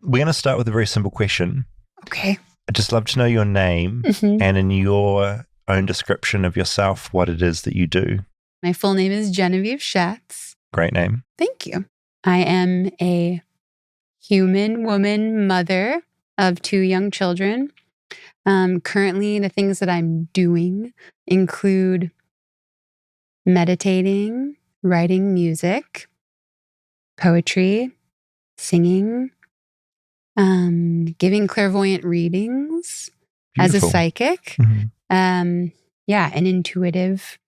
we're going to start with a very simple question. Okay. I'd just love to know your name and in your own description of yourself, what it is that you do. My full name is Genevieve Schatz. Great name. Thank you. I am a human woman, mother of 2 young children. Currently, the things that I'm doing include meditating, writing music, poetry, singing, giving clairvoyant readings as a psychic. An intuitive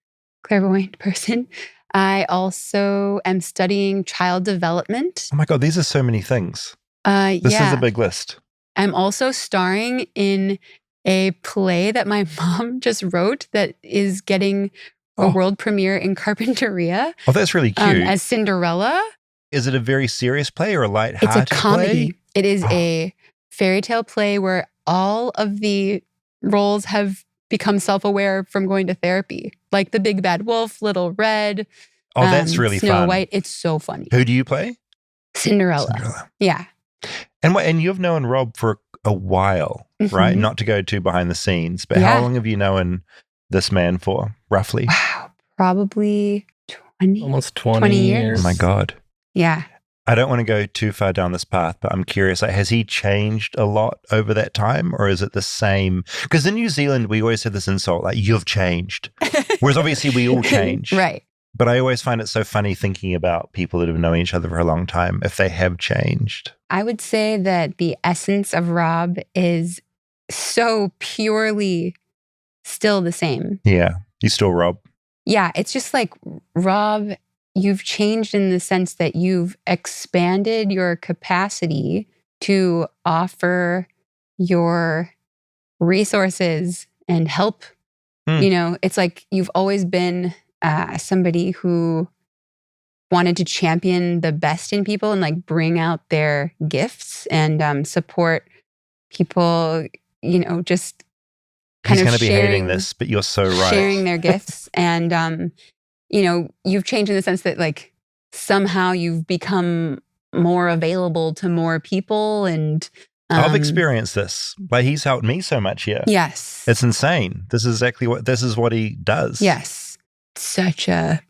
clairvoyant person. I also am studying child development. Oh my God, these are so many things. This is a big list. I'm also starring in a play that my mom just wrote that is getting a world premiere in Carpinteria. Oh, that's really cute. As Cinderella. Is it a very serious play or a lighthearted It's a comedy. play? It is a fairy tale play where all of the roles have become self-aware from going to therapy. Like the Big Bad Wolf, Little Red. Oh, that's really Snow fun. White. It's so funny. Who do you play? Cinderella. Yeah. And you've known Rob for a while, right? Not to go too behind the scenes, but how long have you known this man for, roughly? Wow. Probably 20. Almost 20 years. Oh my God. Yeah. I don't want to go too far down this path, but I'm curious, like, has he changed a lot over that time, or is it the same? Because in New Zealand, we always have this insult, like, you've changed. Whereas obviously we all change. Right. But I always find it so funny thinking about people that have known each other for a long time, if they have changed. I would say that the essence of Rob is so purely still the same. Yeah. You still Rob. Yeah. It's just like, Rob, you've changed in the sense that you've expanded your capacity to offer your resources and help. You know, it's like you've always been somebody who wanted to champion the best in people and like bring out their gifts and support people, you know, just kind He's of going to be hating this, but you're so right. Sharing their gifts. And, you know, you've changed in the sense that like somehow you've become more available to more people. And I've experienced this. Like, he's helped me so much here. Yes. It's insane. This is what he does. Yes. Such a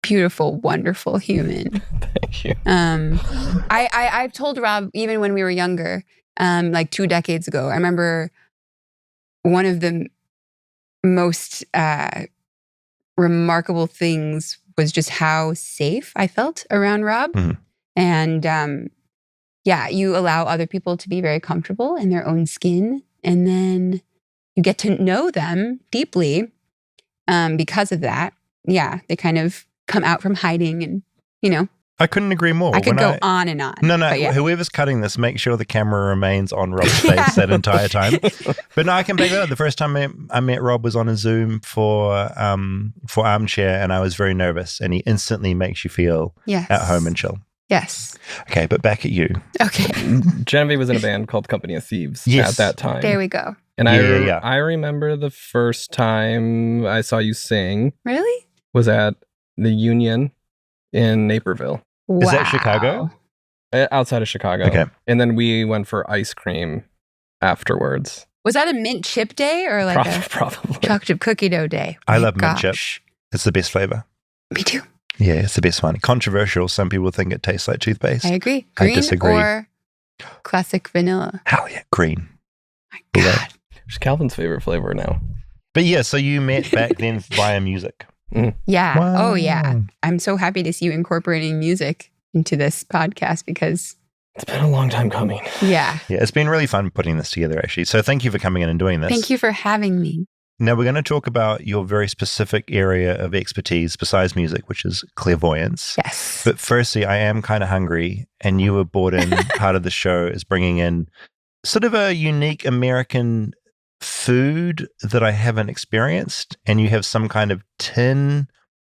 beautiful, wonderful human. Thank you. I've told Rob, even when we were younger, like 2 decades ago, I remember one of the most remarkable things was just how safe I felt around Rob. And you allow other people to be very comfortable in their own skin. And then you get to know them deeply because of that. Yeah, they kind of come out from hiding and, you know. I couldn't agree more. I could go on and on. No, whoever's cutting this, make sure the camera remains on Rob's face that entire time. But no, I can back that up. The first time I met Rob was on a Zoom for Armchair, and I was very nervous, and he instantly makes you feel at home and chill. Yes. Okay, but back at you. Okay. Genevieve was in a band called Company of Thieves at that time. There we go. And I remember the first time I saw you sing. Really? Was at the Union in Naperville. Wow. Is that Chicago? Outside of Chicago. Okay. And then we went for ice cream afterwards. Was that a mint chip day or like a probably chocolate chip cookie dough day? I love mint chip. It's the best flavor. Me too. Yeah, it's the best one. Controversial. Some people think it tastes like toothpaste. I agree. Green I disagree. Or classic vanilla? Hell yeah, green. My God. It's Calvin's favorite flavor now. But yeah, so you met back then via music. Yeah. Wow. Oh, yeah. I'm so happy to see you incorporating music into this podcast because it's been a long time coming. Yeah. Yeah, it's been really fun putting this together, actually. So thank you for coming in and doing this. Thank you for having me. Now we're going to talk about your very specific area of expertise besides music, which is clairvoyance. Yes. But firstly, I am kind of hungry, and you were brought in, part of the show is bringing in sort of a unique American food that I haven't experienced, and you have some kind of tin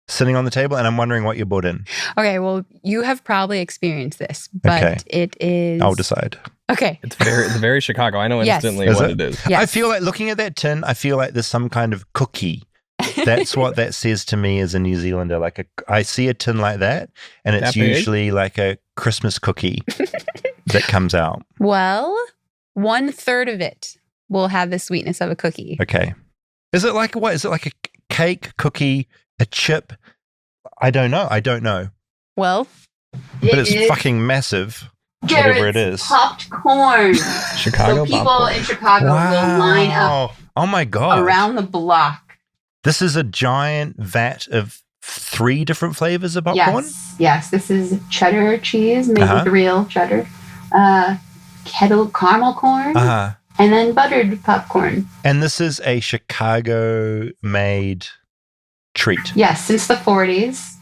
sitting on the table, and I'm wondering what you brought in. Okay, well, you have probably experienced this, but it is... I'll decide. Okay. It's very Chicago. I know instantly what it is. Yes. I feel like looking at that tin, I feel like there's some kind of cookie. That's what that says to me as a New Zealander. Like I see a tin like that, and it's usually like a Christmas cookie. that comes out? Well, 1/3 of it will have the sweetness of a cookie. Okay. Is it like what? Is it like a cake, cookie, a chip? I don't know. Well, But it's fucking massive. Garrett's whatever it is. popped corn. Chicago So people popcorn. in Chicago will line up Oh my God. around the block. This is a giant vat of 3 different flavors of popcorn? Yes. This is cheddar cheese, made Uh-huh. with real cheddar. Kettle caramel corn, Uh-huh. and then buttered popcorn. And this is a Chicago-made treat. Yes, since the 40s.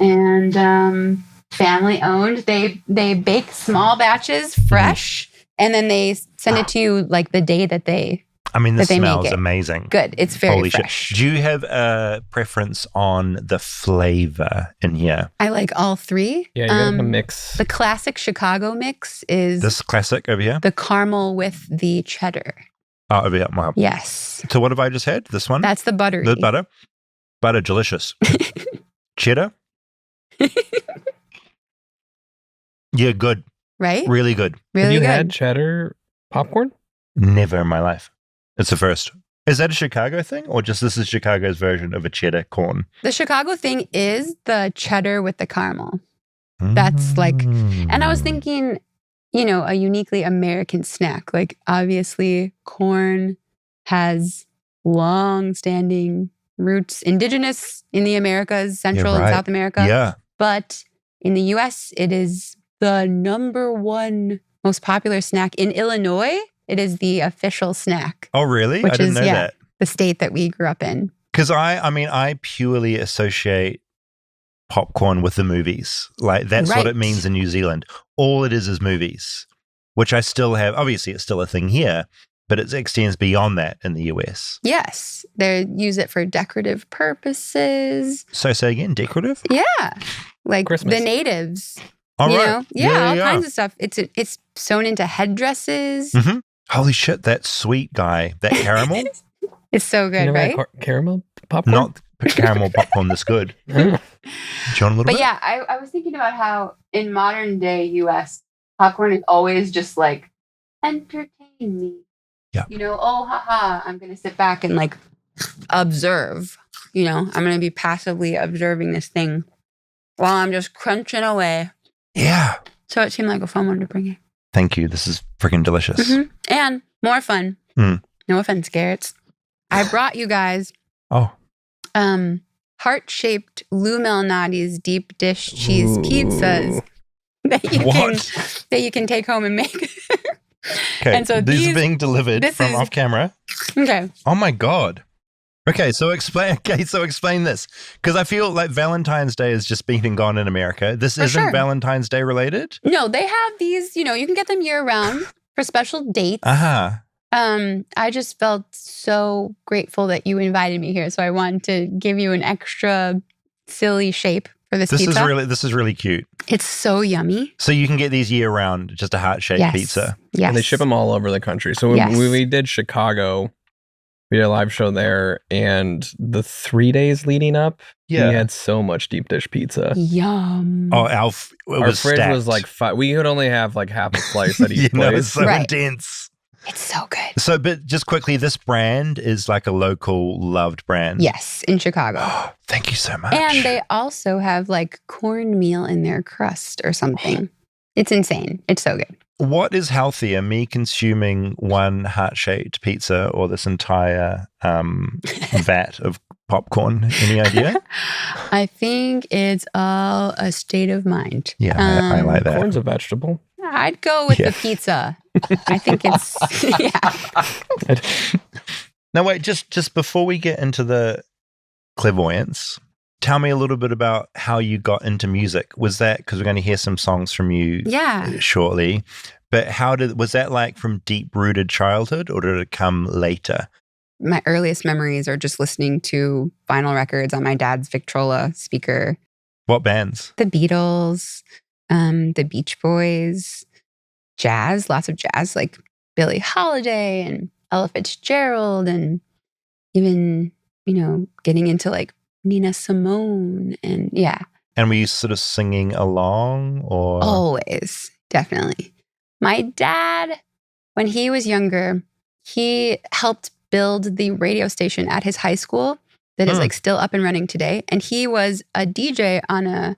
And family owned. They bake small batches fresh, and then they send it to you like the day that they I mean, this that they make smells it. amazing. good. It's very Holy fresh. shit. Do you have a preference on the flavor in here? I like all 3. Yeah, you got a mix. The classic Chicago mix is This classic over here? the caramel with the cheddar. Oh, over here. Wow. Yes. So what have I just had? This one? That's the buttery. The butter? Butter, delicious. Cheddar? Yeah, good. Right? Really good. Really Have you good. had cheddar popcorn? Never in my life. It's the first. Is that a Chicago thing, or just this is Chicago's version of a cheddar corn? The Chicago thing is the cheddar with the caramel. That's like- And I was thinking, a uniquely American snack. Like, obviously, corn has long-standing roots, indigenous in the Americas, Central right. and South America. Yeah. But in the US, it is the number 1 most popular snack. In Illinois, it is the official snack, Oh, really? Which I didn't is- know yeah. that. the state that we grew up in. Because I purely associate popcorn with the movies. Like, that's what Right. it means in New Zealand. All it is movies, which I still have. Obviously, it's still a thing here, but it extends beyond that in the US. Yes, they use it for decorative purposes. So say again, decorative? Yeah, like Christmas. the natives. All you right. know, all kinds of stuff. It's sewn into headdresses. Mm-hmm. Holy shit, that sweet guy, that caramel, It's so good, You never had right? caramel popcorn? not caramel popcorn this good. John, a little But bit? yeah, I was thinking about how in modern day US, popcorn is always just like, entertain me. Yeah. Oh, haha, I'm going to sit back and like observe. I'm going to be passively observing this thing while I'm just crunching away. Yeah. So it seemed like a fun one to bring in. Thank you. This is freaking delicious. Mhm. And more fun. Mm. No offense, Garrett's. I brought you guys Oh, heart-shaped Lou Malnati's deep dish cheese pizzas that you can take home and make. okay. And so these are being delivered this from is- off camera. Okay. Oh my God. Okay, so explain this, because I feel like Valentine's Day has just been and gone in America. This For isn't sure. Valentine's Day related. No, they have these, you can get them year round for special dates. Uh-huh. I just felt so grateful that you invited me here. So I wanted to give you an extra silly shape for this pizza. This is really cute. It's so yummy. So you can get these year round, just a heart-shaped Yes. pizza. Yes. And they ship them all over the country. So when Yes. we did Chicago, we did a live show there, and the 3 days leading up, we had so much deep dish pizza. Yum. Oh, it Our was fridge stacked. was like 5. We could only have like half a slice at each It's place. so Right. intense. It's so good. So, but just quickly, this brand is like a local loved brand. Yes, in Chicago. Oh, thank you so much. And they also have like cornmeal in their crust or something. It's insane. It's so good. What is healthier, me consuming one heart-shaped pizza or this entire vat of popcorn? Any idea? I think it's all a state of mind. Yeah, I like that. Corn's a vegetable. I'd go with Yeah. the pizza. I think it's, yeah. Now, wait, just before we get into the clairvoyance, tell me a little bit about how you got into music. Was that because we're going to hear some songs from you Yeah. shortly? But was that like from deep-rooted childhood, or did it come later? My earliest memories are just listening to vinyl records on my dad's Victrola speaker. What bands? The Beatles, the Beach Boys, jazz, lots of jazz, like Billie Holiday and Ella Fitzgerald, and even, getting into like Nina Simone. And yeah, And were you sort of singing along, or? always. Definitely. My dad, when he was younger, he helped build the radio station at his high school that is like still up and running today. And he was a DJ on a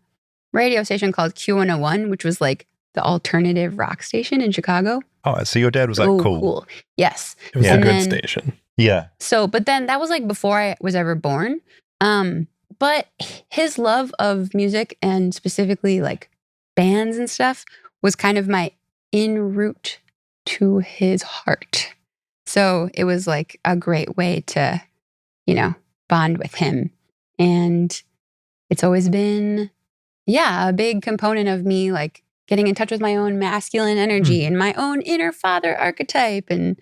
radio station called Q101, which was like the alternative rock station in Chicago. Oh, so your dad was like, cool. Yes. It was a good station. Yeah. So, but then that was like before I was ever born. But his love of music and specifically like bands and stuff was kind of my en route to his heart. So it was like a great way to, bond with him. And it's always been, a big component of me, like getting in touch with my own masculine energy and my own inner father archetype and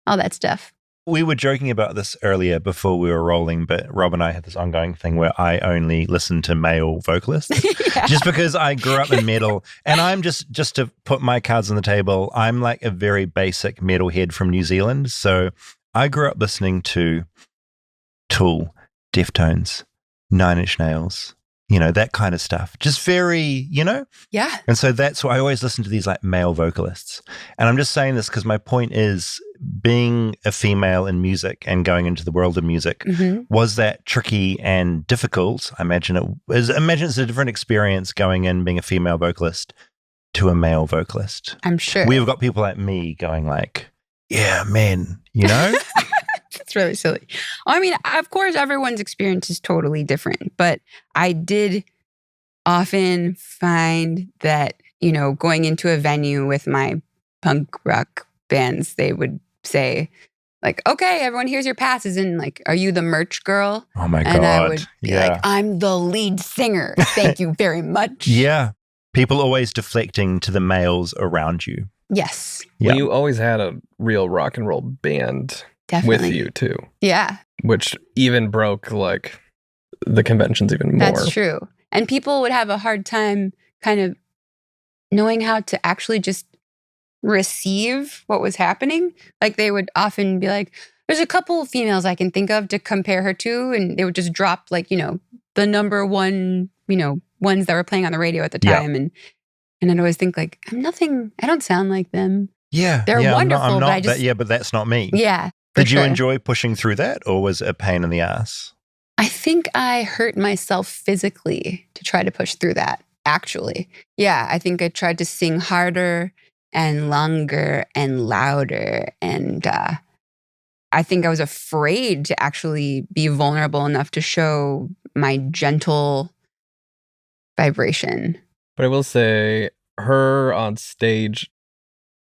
all that stuff. We were joking about this earlier before we were rolling, but Rob and I had this ongoing thing where I only listen to male vocalists just because I grew up in metal. And I'm just to put my cards on the table, I'm like a very basic metalhead from New Zealand. So I grew up listening to Tool, Deftones, Nine Inch Nails, that kind of stuff. Just very, Yeah. And so that's why I always listen to these like male vocalists. And I'm just saying this because my point is being a female in music and going into the world of music, was that tricky and difficult? I imagine it's a different experience going in being a female vocalist to a male vocalist. I'm sure. We've got people like me going like, yeah, man, It's really silly. I mean, of course, everyone's experience is totally different, but I did often find that, going into a venue with my punk rock bands, they would say like, okay, everyone, here's your passes. And like, are you the merch girl? Oh my God. And I would be like, I'm the lead singer. Thank you very much. Yeah. People always deflecting to the males around you. Yes. Yeah. Well, you always had a real rock and roll band Definitely. with you too. Yeah. Which even broke like the conventions even more. That's true. And people would have a hard time kind of knowing how to actually just receive what was happening. Like they would often be like, there's a couple of females I can think of to compare her to. And they would just drop like, the number one, ones that were playing on the radio at the time. And I'd always think like, I don't sound like them. Yeah. They're wonderful. I'm not, but but that's not me. Yeah. Did you enjoy pushing through that, or was it a pain in the ass? I think I hurt myself physically to try to push through that, actually. Yeah, I think I tried to sing harder and longer and louder. And I think I was afraid to actually be vulnerable enough to show my gentle vibration. But I will say, her on stage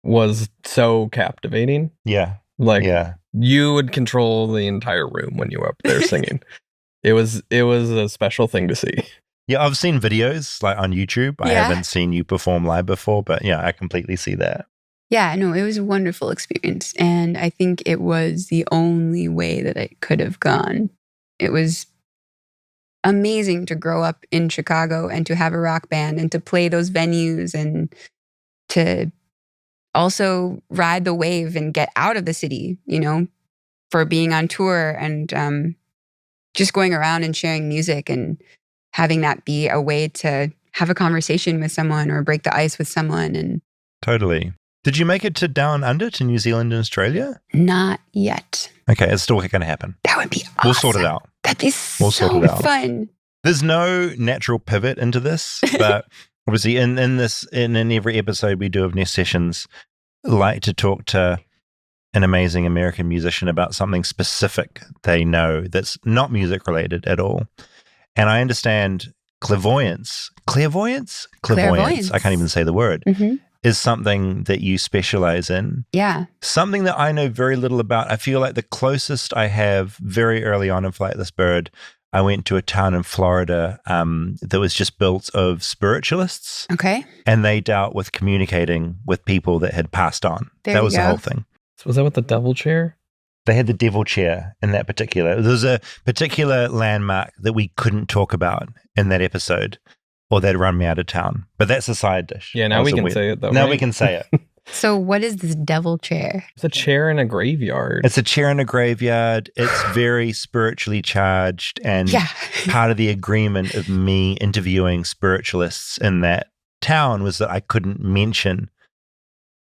was so captivating. Yeah. Like, you would control the entire room when you were up there singing. It was a special thing to see. Yeah, I've seen videos like on YouTube. I haven't seen you perform live before, but yeah, I completely see that. Yeah, no, it was a wonderful experience. And I think it was the only way that it could have gone. It was amazing to grow up in Chicago and to have a rock band and to play those venues and to also ride the wave and get out of the city, for being on tour and just going around and sharing music and having that be a way to have a conversation with someone or break the ice with someone. And totally. Did you make it to down under to New Zealand and Australia? Not yet. Okay, it's still going to happen. That would be awesome. We'll sort it out. That'd be so fun. There's no natural pivot into this, but obviously in every episode we do of Nest Sessions, like to talk to an amazing American musician about something specific they know that's not music related at all. And I understand clairvoyance. I can't even say the word. Is something that you specialize in. Yeah. Something that I know very little about. I feel like the closest I have very early on in Flightless Bird, I went to a town in Florida that was just built of spiritualists. Okay. And they dealt with communicating with people that had passed on. That was the whole thing. So was that with the devil chair? They had the devil chair in that particular. There was a particular landmark that we couldn't talk about in that episode, or they'd run me out of town. But that's a side dish. Yeah, now we can say it though. Now we can say it. So what is this devil chair? It's a chair in a graveyard. It's a chair in a graveyard. It's very spiritually charged and part of the agreement of me interviewing spiritualists in that town was that I couldn't mention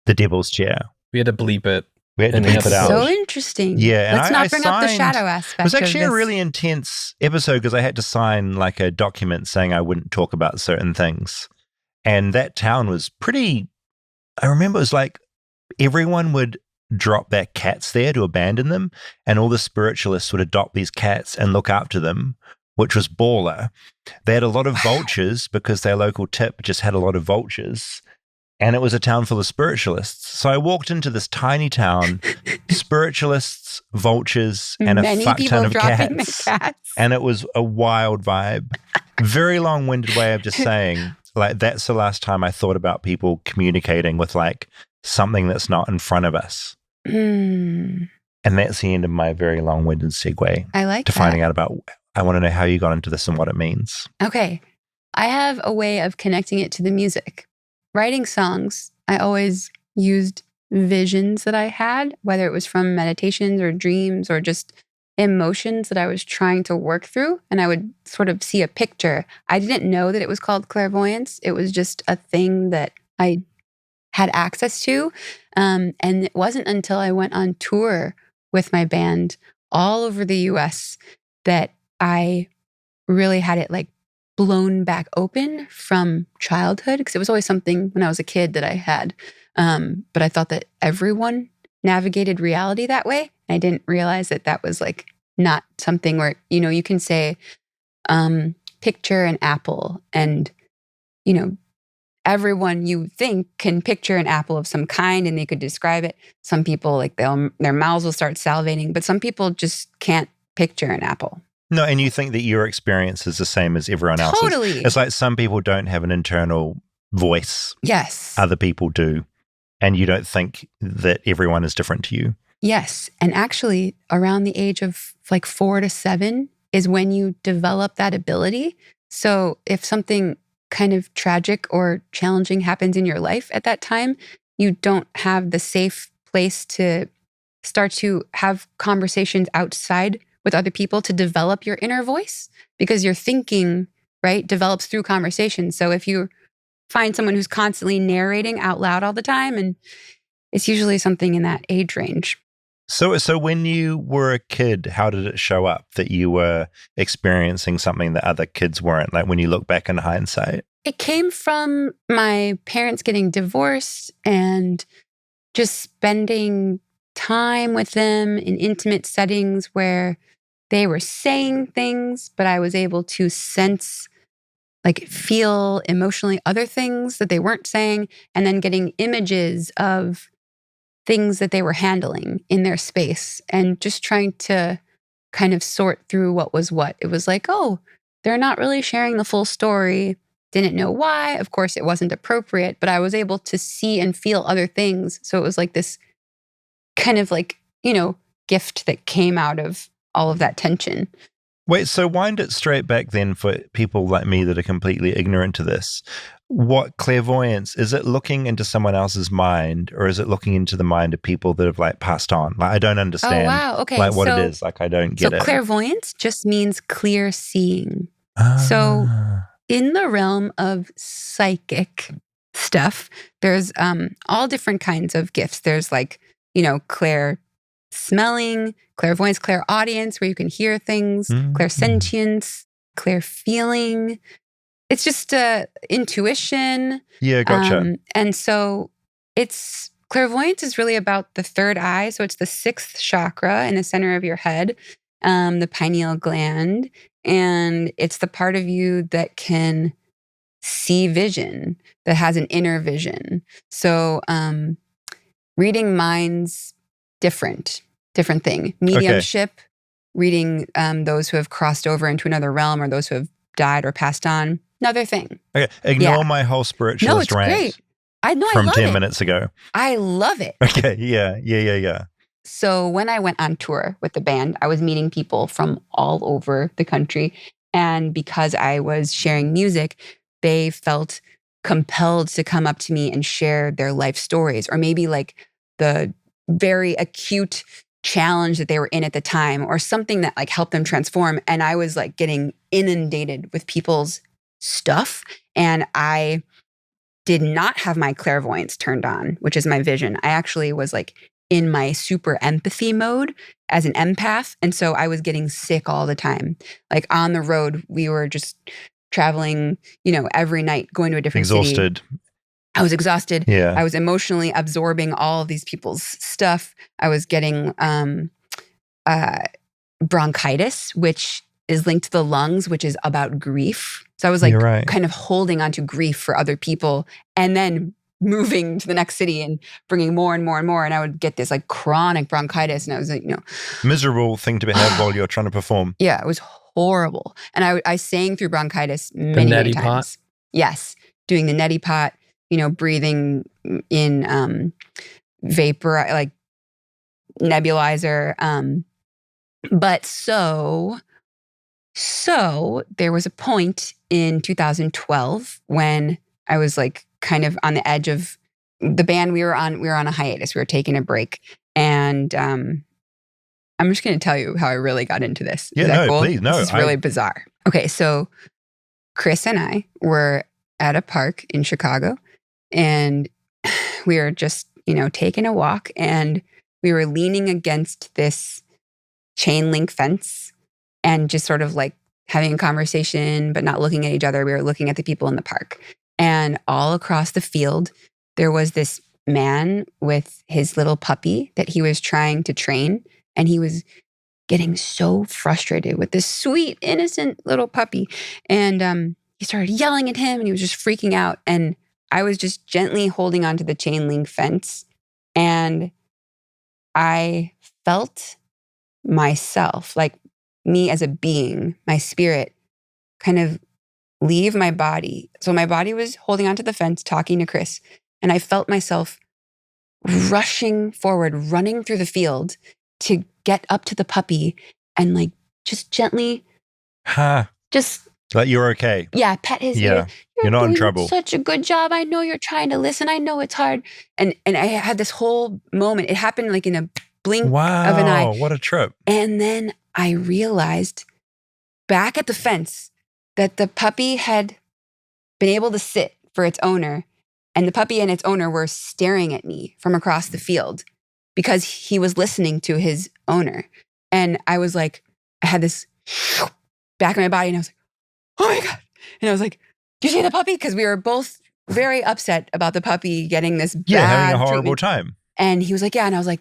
the Devil's Chair. We had to bleep it. We had to bleep it out. So interesting. Yeah, and let's not bring up the shadow aspect. It was actually of a this. really intense episode because I had to sign like a document saying I wouldn't talk about certain things. And that town was pretty. I remember it was like everyone would drop their cats there to abandon them, and all the spiritualists would adopt these cats and look after them, which was baller. They had a lot of vultures because their local tip just had a lot of vultures. And it was a town full of spiritualists. So I walked into this tiny town, spiritualists, vultures, and a fuck ton of cats. And it was a wild vibe. Very long-winded way of just saying, like, that's the last time I thought about people communicating with, like, something that's not in front of us. And that's the end of my very long-winded segue. I like to finding out about, I want to know how you got into this and what it means. Okay. I have a way of connecting it to the music. Writing songs, I always used visions that I had, whether it was from meditations or dreams or just emotions that I was trying to work through. And I would sort of see a picture. I didn't know that it was called clairvoyance. It was just a thing that I had access to. And it wasn't until I went on tour with my band all over the US that I really had it like blown back open from childhood, because it was always something when I was a kid that I had. But I thought that everyone navigated reality that way. And I didn't realize that that was like not something where, you know, you can say, picture an apple and, you know, everyone you think can picture an apple of some kind and they could describe it. Some people like their mouths will start salivating, but some people just can't picture an apple. No, and you think that your experience is the same as everyone else's. Totally. It's like some people don't have an internal voice. Yes. Other people do. And you don't think that everyone is different to you. Yes. And actually, around the age of like 4 to 7 is when you develop that ability. So if something kind of tragic or challenging happens in your life at that time, you don't have the safe place to start to have conversations outside with other people to develop your inner voice, because your thinking, right, develops through conversation. So if you find someone who's constantly narrating out loud all the time, and it's usually something in that age range. So when you were a kid, how did it show up that you were experiencing something that other kids weren't? Like when you look back in hindsight? It came from my parents getting divorced and just spending time with them in intimate settings where they were saying things, but I was able to sense, like feel emotionally other things that they weren't saying, and then getting images of things that they were handling in their space and just trying to kind of sort through what was what. It was like, oh, they're not really sharing the full story. Didn't know why. Of course, it wasn't appropriate, but I was able to see and feel other things. So it was like this kind of like, you know, gift that came out of all of that tension. Wait, so wind it straight back then for people like me that are completely ignorant to this. What clairvoyance, is it looking into someone else's mind, or is it looking into the mind of people that have like passed on? Like I don't understand. Oh, wow. Okay. Like what it is. Like I don't get it. So clairvoyance just means clear seeing. Ah. So in the realm of psychic stuff, there's all different kinds of gifts. There's like, you know, clair smelling, clairvoyance, clairaudience, where you can hear things, clairsentience, clair feeling. It's just intuition. Yeah, gotcha. And so it's clairvoyance is really about the third eye. So it's the 6th chakra in the center of your head, the pineal gland. And it's the part of you that can see vision, that has an inner vision. So reading minds, different thing. Mediumship, reading those who have crossed over into another realm or those who have died or passed on, another thing. Okay, ignore my whole spiritualist rant. Great. I know, from I love 10 it. minutes ago. I love it. Okay, yeah. So when I went on tour with the band, I was meeting people from all over the country. And because I was sharing music, they felt compelled to come up to me and share their life stories, or maybe like the very acute challenge that they were in at the time, or something that like helped them transform. And I was like getting inundated with people's stuff. And I did not have my clairvoyance turned on, which is my vision. I actually was like in my super empathy mode as an empath. And so I was getting sick all the time. Like on the road, we were just traveling, every night, going to a different Exhausted. city. I was exhausted. Yeah. I was emotionally absorbing all of these people's stuff. I was getting bronchitis, which is linked to the lungs, which is about grief. So I was like kind of holding onto grief for other people and then moving to the next city and bringing more and more and more. And I would get this like chronic bronchitis. And I was like, miserable thing to have while you're trying to perform. Yeah, it was horrible. And I sang through bronchitis many times. Pot? Yes. Doing the neti pot, breathing in vapor, like nebulizer. But so there was a point in 2012 when I was like kind of on the edge of the band we were on a hiatus. We were taking a break. And I'm just going to tell you how I really got into this. Yeah, is that cool? Please, no. This is really bizarre. Okay, so Chris and I were at a park in Chicago and we were just, taking a walk and we were leaning against this chain link fence and just sort of like having a conversation, but not looking at each other. We were looking at the people in the park. And all across the field, there was this man with his little puppy that he was trying to train. And he was getting so frustrated with this sweet, innocent little puppy. And he started yelling at him and he was just freaking out. And I was just gently holding onto the chain link fence. And I felt myself, like me as a being, my spirit, kind of leave my body. So my body was holding onto the fence, talking to Chris. And I felt myself rushing forward, running through the field to get up to the puppy and like just gently just like you're okay. Yeah, pet his ear. You're not in trouble. Such a good job. I know you're trying to listen. I know it's hard. And I had this whole moment. It happened like in a blink of an eye. Wow, what a trip. And then I realized back at the fence that the puppy had been able to sit for its owner, and the puppy and its owner were staring at me from across the field because he was listening to his owner. And I was like, I had this back in my body and I was like, oh my God. And I was like, do you see the puppy? Because we were both very upset about the puppy getting this bad having a horrible treatment. time. And he was like, yeah. And I was like,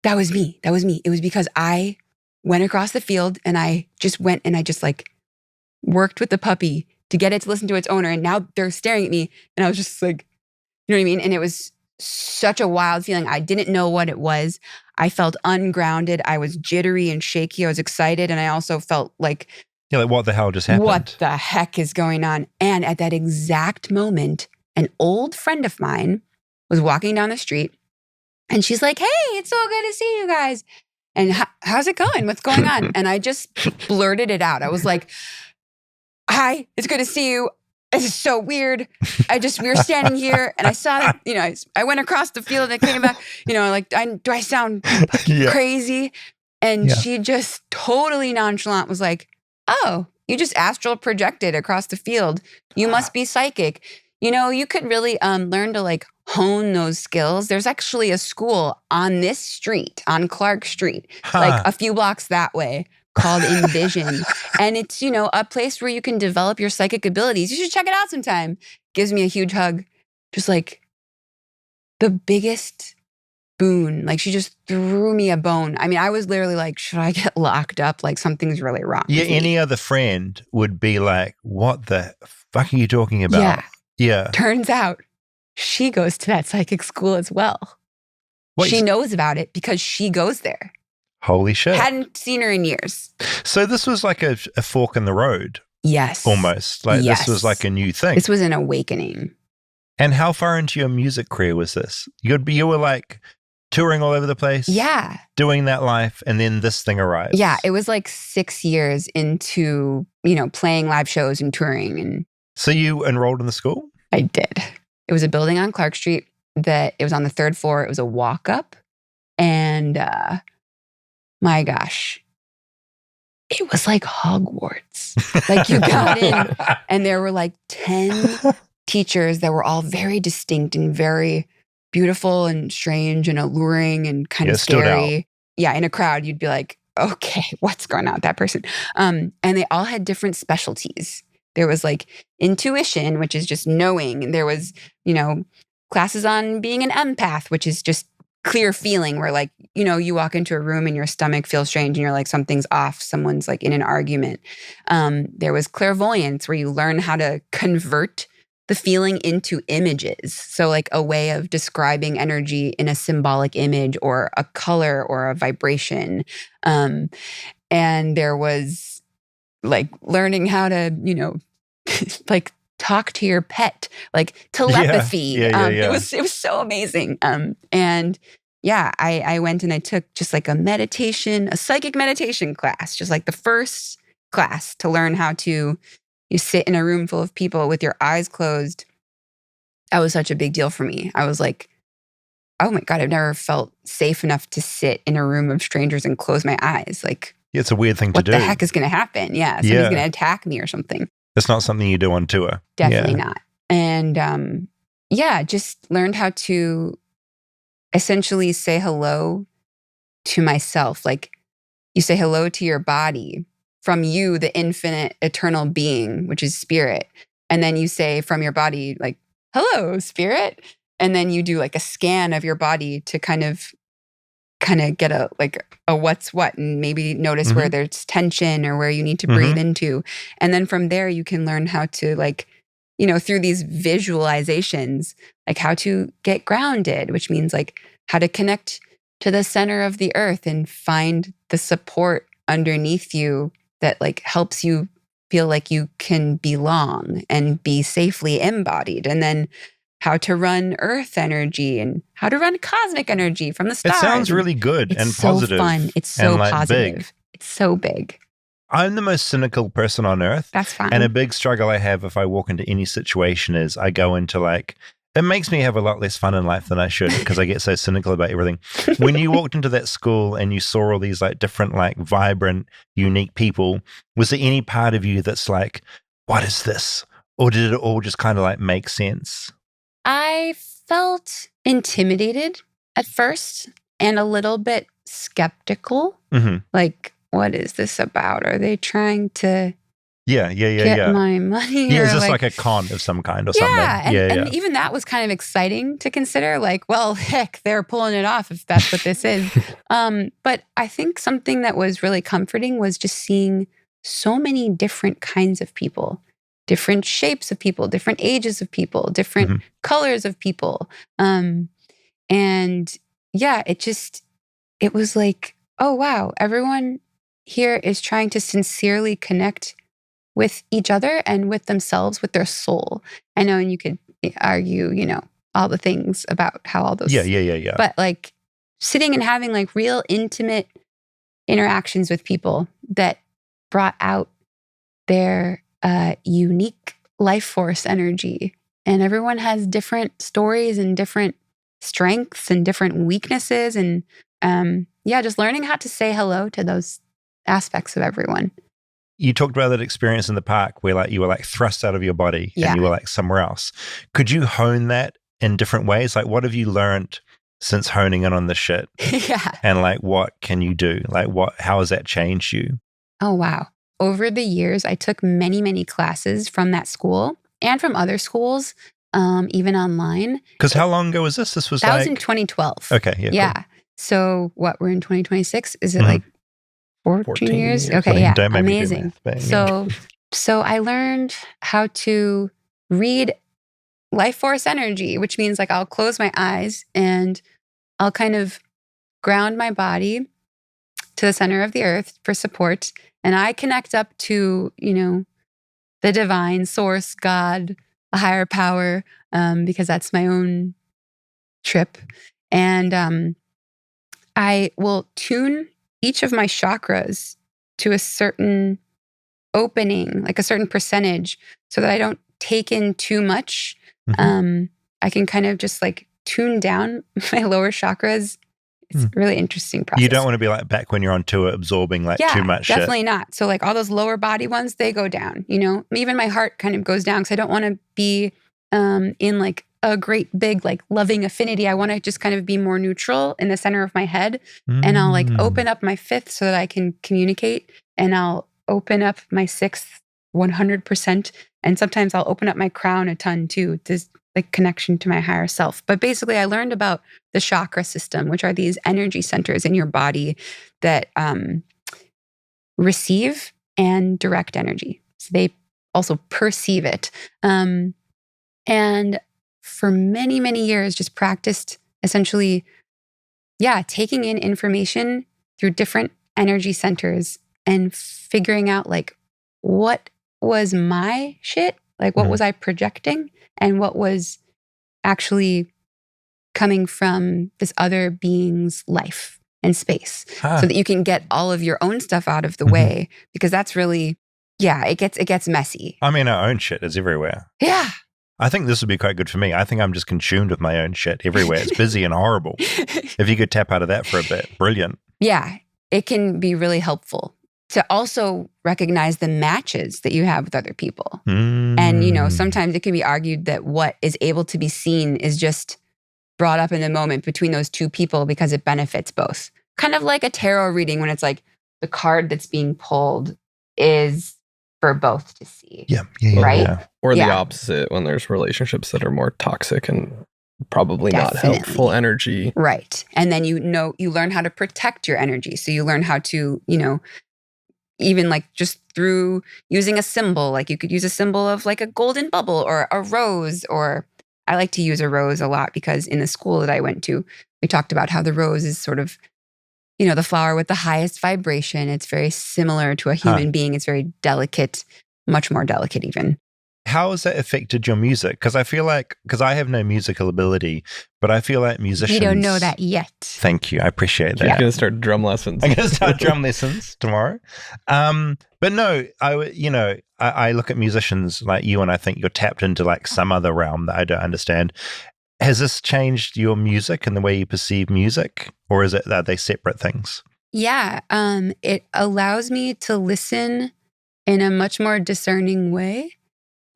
that was me. That was me. It was because I went across the field and I just went and I just like worked with the puppy to get it to listen to its owner. And now they're staring at me. And I was just like, you know what I mean? And it was such a wild feeling. I didn't know what it was. I felt ungrounded. I was jittery and shaky. I was excited. And I also felt like, like what the hell just happened? What the heck is going on? And at that exact moment, an old friend of mine was walking down the street and she's like, hey, it's so good to see you guys. And how's it going? What's going on? And I just blurted it out. I was like, hi, it's good to see you. This is so weird. We were standing here and I saw that, I went across the field and I came back, do I sound crazy? And she just totally nonchalant was like, oh, you just astral projected across the field. You must be psychic. You could really learn to like hone those skills. There's actually a school on this street, on Clark Street, like a few blocks that way, called Envision. And it's, a place where you can develop your psychic abilities. You should check it out sometime. Gives me a huge hug. Just like the biggest boon. Like she just threw me a bone. I mean, I was literally like, should I get locked up? Like something's really wrong. Yeah, any other friend would be like, what the fuck are you talking about? Yeah. Turns out she goes to that psychic school as well. She knows about it because she goes there. Holy shit. Hadn't seen her in years. So this was like a fork in the road. Yes. Almost. Like this was like a new thing. This was an awakening. And how far into your music career was this? You were like touring all over the place. Yeah. Doing that life. And then this thing arrives. Yeah. It was like 6 years into, playing live shows and touring. And so you enrolled in the school? I did. It was a building on Clark Street it was on the 3rd floor. It was a walk up. And my gosh, it was like Hogwarts. Like you got in and there were like 10 teachers that were all very distinct and very beautiful and strange and alluring and kind of scary. Yeah, in a crowd, you'd be like, okay, what's going on with that person? And they all had different specialties. There was like intuition, which is just knowing. And there was, classes on being an empath, which is just clear feeling where like, you walk into a room and your stomach feels strange and you're like, something's off. Someone's like in an argument. There was clairvoyance where you learn how to convert the feeling into images. So like a way of describing energy in a symbolic image or a color or a vibration. And there was like learning how to, like talk to your pet, like telepathy. It was so amazing. And yeah, I went and I took just like a psychic meditation class, just like the first class to learn how to sit in a room full of people with your eyes closed. That was such a big deal for me. I was like, oh my God, I've never felt safe enough to sit in a room of strangers and close my eyes. Like, it's a weird thing to do. What the heck is going to happen? Yeah, somebody's going to attack me or something. It's not something you do on tour. Definitely not. And just learned how to essentially say hello to myself. Like you say hello to your body from you, the infinite, eternal being, which is spirit. And then you say from your body, like, hello, spirit. And then you do like a scan of your body to kind of get a what's what, and maybe notice where there's tension or where you need to breathe into. And then from there, you can learn how to like, through these visualizations, like how to get grounded, which means like how to connect to the center of the earth and find the support underneath you that like helps you feel like you can belong and be safely embodied. And then how to run earth energy and how to run cosmic energy from the stars. It sounds really good and positive. It's so fun. It's so like positive. Big. It's so big. I'm the most cynical person on earth. That's fine. And a big struggle I have if I walk into any situation is I go into like, it makes me have a lot less fun in life than I should because I get so cynical about everything. When you walked into that school and you saw all these like different, like vibrant, unique people, was there any part of you that's like, what is this? Or did it all just kind of like make sense? I felt intimidated at first and a little bit skeptical. Like, what is this about? Are they trying to get my money? Yeah, is this like a con of some kind or something? And even that was kind of exciting to consider. Like, well, heck, they're pulling it off if that's what this is. But I think something that was really comforting was just seeing so many different kinds of people. Different shapes of people, different ages of people, different colors of people. And yeah, it was like, oh, wow, everyone here is trying to sincerely connect with each other and with themselves, with their soul. I know, and you could argue, all the things about how all those. Yeah. But like sitting and having like real intimate interactions with people that brought out their unique life force energy. And everyone has different stories and different strengths and different weaknesses. And just learning how to say hello to those aspects of everyone. You talked about that experience in the park where like you were like thrust out of your body and you were like somewhere else. Could you hone that in different ways? Like what have you learned since honing in on this shit? And like what can you do? Like how has that changed you? Oh, wow. Over the years, I took many, many classes from that school and from other schools, even online. Because how long ago was this? That was in 2012. Okay, yeah. Cool. So what, we're in 2026? Is it like 14 years? Okay, yeah, amazing. So I learned how to read life force energy, which means like I'll close my eyes and I'll kind of ground my body to the center of the earth for support. And I connect up to, the divine source, God, a higher power, because that's my own trip. And I will tune each of my chakras to a certain opening, like a certain percentage, so that I don't take in too much. I can kind of just like tune down my lower chakras. It's a really interesting process. You don't want to be like back when you're on tour absorbing like too much shit. Definitely not. So like all those lower body ones, they go down, Even my heart kind of goes down because I don't want to be in like a great big like loving affinity. I want to just kind of be more neutral in the center of my head. And I'll like open up my fifth so that I can communicate. And I'll open up my sixth 100%. And sometimes I'll open up my crown a ton too. This like connection to my higher self. But basically I learned about the chakra system, which are these energy centers in your body that receive and direct energy. So they also perceive it. And for many, many years, just practiced essentially, taking in information through different energy centers and figuring out like what was my shit, like what was I projecting and what was actually coming from this other being's life and space, so that you can get all of your own stuff out of the way, because that's really, it gets messy. I mean, our own shit is everywhere. Yeah. I think this would be quite good for me. I think I'm just consumed with my own shit everywhere. It's busy and horrible. If you could tap out of that for a bit, brilliant. Yeah, it can be really helpful to also recognize the matches that you have with other people. And, sometimes it can be argued that what is able to be seen is just brought up in the moment between those two people because it benefits both. Kind of like a tarot reading when it's like the card that's being pulled is for both to see. Yeah. Right? Yeah. Or the opposite, when there's relationships that are more toxic and probably not helpful energy. Right. And then you learn how to protect your energy. So you learn how to, even like just through using a symbol, like you could use a symbol of like a golden bubble or a rose, or I like to use a rose a lot because in the school that I went to, we talked about how the rose is sort of, the flower with the highest vibration. It's very similar to a human being. It's very delicate, much more delicate even. How has that affected your music? Because I feel like, I have no musical ability, but I feel like musicians... You don't know that yet. Thank you. I appreciate that. You're going to start drum lessons. I'm going to start drum lessons tomorrow. But no, I look at musicians like you and I think you're tapped into like some other realm that I don't understand. Has this changed your music and the way you perceive music? Or are they separate things? Yeah. It allows me to listen in a much more discerning way.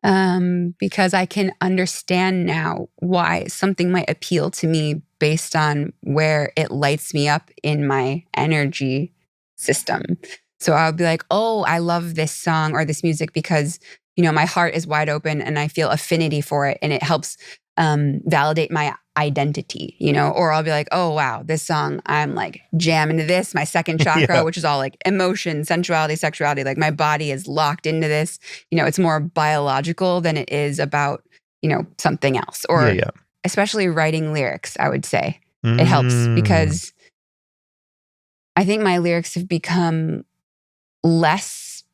Because I can understand now why something might appeal to me based on where it lights me up in my energy system. So I'll be like, oh, I love this song or this music because, my heart is wide open and I feel affinity for it and it helps validate my identity, or I'll be like, oh, wow, this song, I'm like jamming to this, my second chakra, which is all like emotion, sensuality, sexuality. Like my body is locked into this. It's more biological than it is about, something else. Or especially writing lyrics, I would say. It helps because I think my lyrics have become less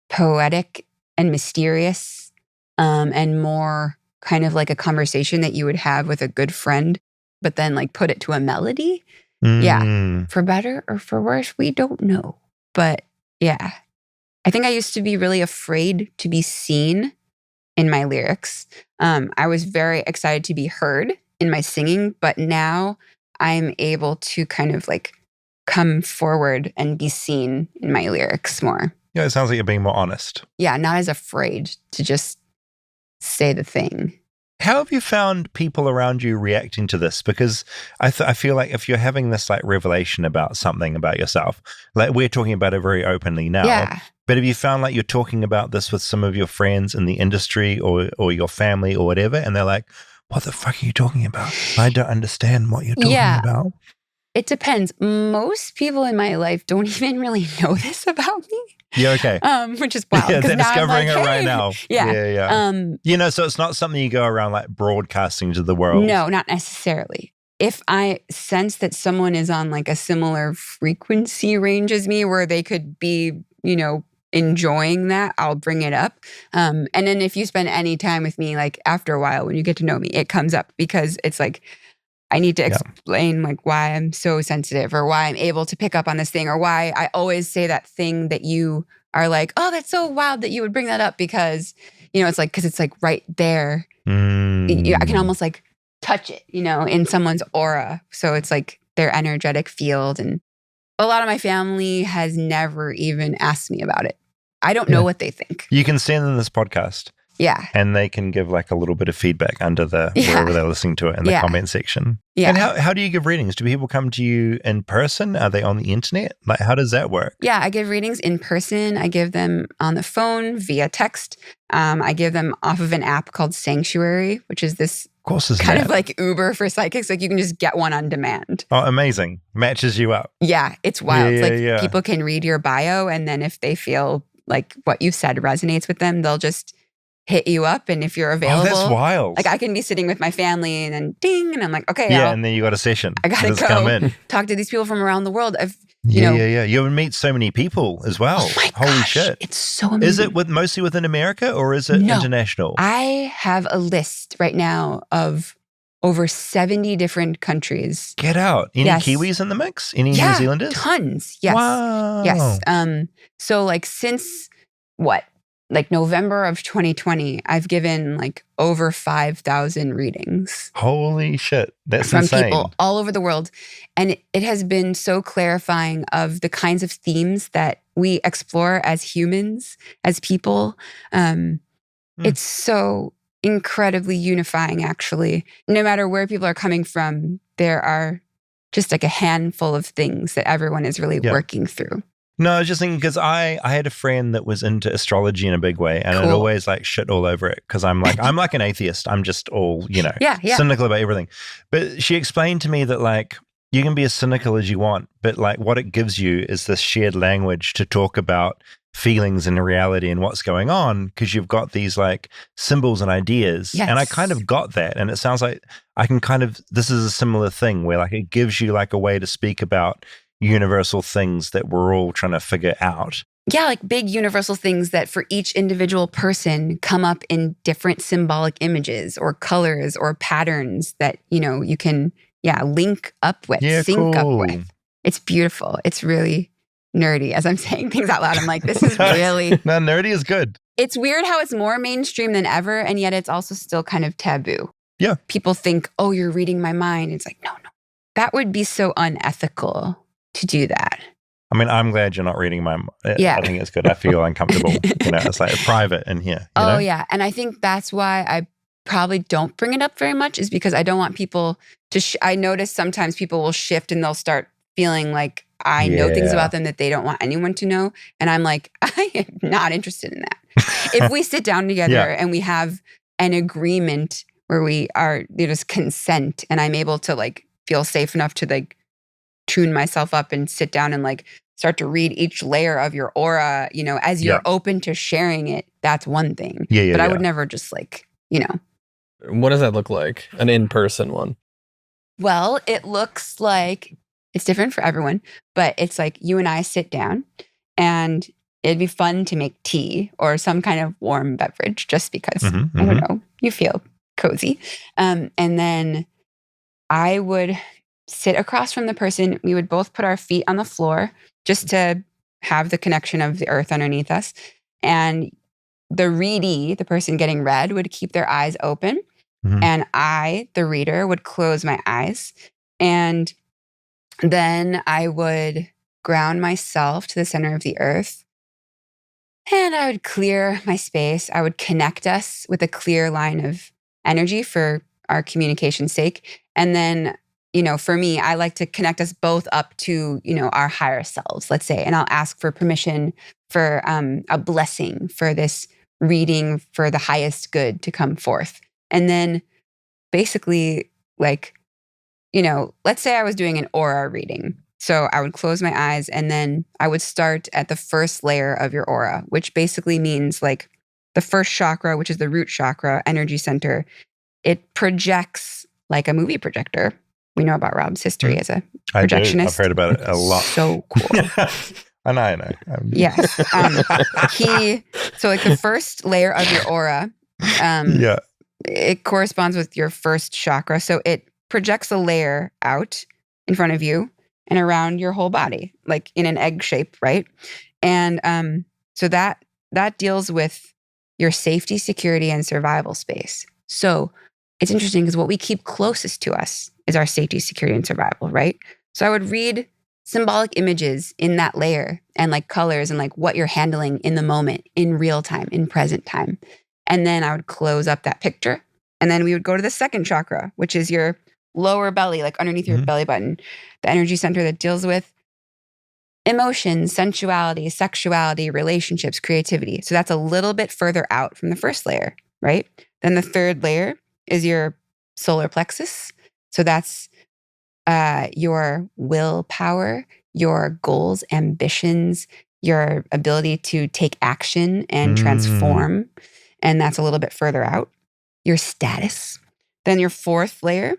poetic and mysterious and more kind of like a conversation that you would have with a good friend, but then like put it to a melody. Yeah. For better or for worse, we don't know. But yeah, I think I used to be really afraid to be seen in my lyrics. I was very excited to be heard in my singing, but now I'm able to kind of like come forward and be seen in my lyrics more. Yeah, it sounds like you're being more honest. Yeah, not as afraid to just say the thing. How have you found people around you reacting to this? Because I feel like if you're having this like revelation about something about yourself, like we're talking about it very openly now, but have you found like you're talking about this with some of your friends in the industry or your family or whatever, and they're like, what the fuck are you talking about? I don't understand what you're talking about. It depends. Most people in my life don't even really know this about me. Yeah, okay. Which is wild. Yeah, they're discovering like, it right now. Yeah. So it's not something you go around like broadcasting to the world. No, not necessarily. If I sense that someone is on like a similar frequency range as me where they could be, enjoying that, I'll bring it up. And then if you spend any time with me, like after a while, when you get to know me, it comes up because it's like, I need to explain like why I'm so sensitive or why I'm able to pick up on this thing or why I always say that thing that you are like, oh, that's so wild that you would bring that up because, it's like, because it's like right there. I can almost like touch it, in someone's aura. So it's like their energetic field. And a lot of my family has never even asked me about it. I don't know what they think. You can send them this podcast. Yeah. And they can give like a little bit of feedback under wherever they're listening to it in the comment section. Yeah. And how do you give readings? Do people come to you in person? Are they on the internet? Like, how does that work? Yeah, I give readings in person. I give them on the phone via text. I give them off of an app called Sanctuary, which is this kind of like Uber for psychics. Like you can just get one on demand. Oh, amazing. Matches you up. Yeah, it's wild. People can read your bio, and then if they feel like what you said resonates with them, they'll just hit you up. And if you're available, that's wild. Like I can be sitting with my family and then ding, and I'm like, okay, and then you got a session. I gotta go come in. Talk to these people from around the world. You would meet so many people as well. Oh my Holy gosh, shit! It's so amazing. Is it mostly within America or is it international? I have a list right now of over 70 different countries. Get out! Any Kiwis in the mix? Any New Zealanders? Tons. Yes. Wow. Yes. So like since like November of 2020, I've given like over 5,000 readings. Holy shit. That's from insane. People all over the world. And it has been so clarifying of the kinds of themes that we explore as humans, as people. It's so incredibly unifying, actually. No matter where people are coming from, there are just like a handful of things that everyone is really working through. No, I was just thinking because I had a friend that was into astrology in a big way, and I'd always like shit all over it because I'm like an atheist. I'm just all cynical about everything. But she explained to me that like you can be as cynical as you want, but like what it gives you is this shared language to talk about feelings and reality and what's going on because you've got these like symbols and ideas. Yes. And I kind of got that, and it sounds like I can this is a similar thing where like it gives you like a way to speak about universal things that we're all trying to figure out. Yeah, like big universal things that for each individual person come up in different symbolic images or colors or patterns that, you can, link up with, sync up with. It's beautiful. It's really nerdy. As I'm saying things out loud, I'm like, this is really... No, nerdy is good. It's weird how it's more mainstream than ever, and yet it's also still kind of taboo. Yeah. People think, oh, you're reading my mind. It's like, no. That would be so unethical to do that. I mean, I'm glad you're not reading my... I think it's good. I feel uncomfortable. It's like private in here. Yeah. And I think that's why I probably don't bring it up very much is because I don't want people to... I notice sometimes people will shift and they'll start feeling like I know things about them that they don't want anyone to know. And I'm like, I am not interested in that. If we sit down together and we have an agreement where we are, there's consent and I'm able to like feel safe enough to like tune myself up and sit down and like start to read each layer of your aura, as you're open to sharing it, that's one thing. But I would never just like, What does that look like? An in-person one? Well, it looks like it's different for everyone, but it's like you and I sit down and it'd be fun to make tea or some kind of warm beverage just because, I don't know, you feel cozy. And then I would sit across from the person. We would both put our feet on the floor just to have the connection of the earth underneath us. And the readee, the person getting read, would keep their eyes open. And I, the reader, would close my eyes. And then I would ground myself to the center of the earth. And I would clear my space. I would connect us with a clear line of energy for our communication's sake. And then for me, I like to connect us both up to, our higher selves, let's say, and I'll ask for permission for a blessing for this reading for the highest good to come forth. And then basically, like, let's say I was doing an aura reading. So I would close my eyes and then I would start at the first layer of your aura, which basically means like the first chakra, which is the root chakra, energy center. It projects like a movie projector. We know about Rob's history as a projectionist. I've heard about it a lot. So cool. I know. Yes. So like the first layer of your aura, it corresponds with your first chakra. So it projects a layer out in front of you and around your whole body, like in an egg shape, right? And so that deals with your safety, security, and survival space. So it's interesting because what we keep closest to us is our safety, security, and survival, right? So I would read symbolic images in that layer and like colors and like what you're handling in the moment, in real time, in present time. And then I would close up that picture. And then we would go to the second chakra, which is your lower belly, like underneath your belly button, the energy center that deals with emotions, sensuality, sexuality, relationships, creativity. So that's a little bit further out from the first layer, right? Then the third layer is your solar plexus. So that's your willpower, your goals, ambitions, your ability to take action and transform. And that's a little bit further out. Your status. Then your fourth layer